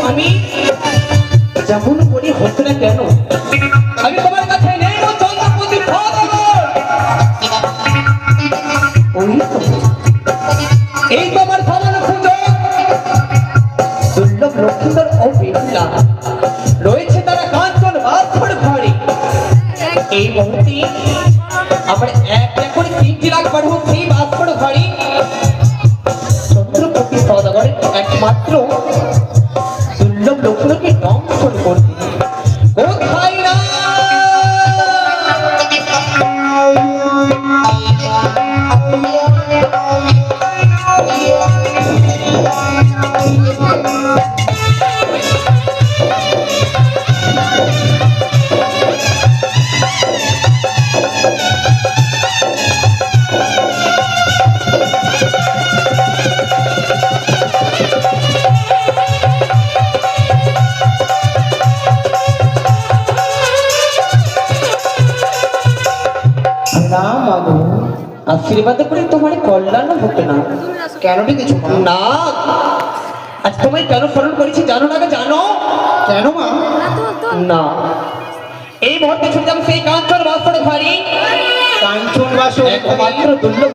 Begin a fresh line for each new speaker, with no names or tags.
আমি যেমন করি হতো না কেন আমি তোমার কাছে নেই চন্দ্রপতি এই তো আমার সামান্য সুযোগ দুর্লভ লক্ষ্মীধর ও বেহুলা রয়েছে তারা কাঞ্চন বাঁধর ঘরে এই মুহূর্তে আমার এক করে 3 লাখ পাঠাবো সেই বাঁধর ঘরে চন্দ্রপতি সদাগরের একমাত্র দুর্লভ লোকগুলোকে দংশন করতে কোথায় না আশীর্বাদ করে তোমার কল্যাণ হতো না কেন কিছু না আজ তোমায় কেন স্মরণ করেছি জানো না জানো কেন মা না এই মুহূর্তে ছুটে যাবো সেই কাঞ্চন বাসর ঘরে কাঞ্চন বাসর একমাত্র দুর্লভ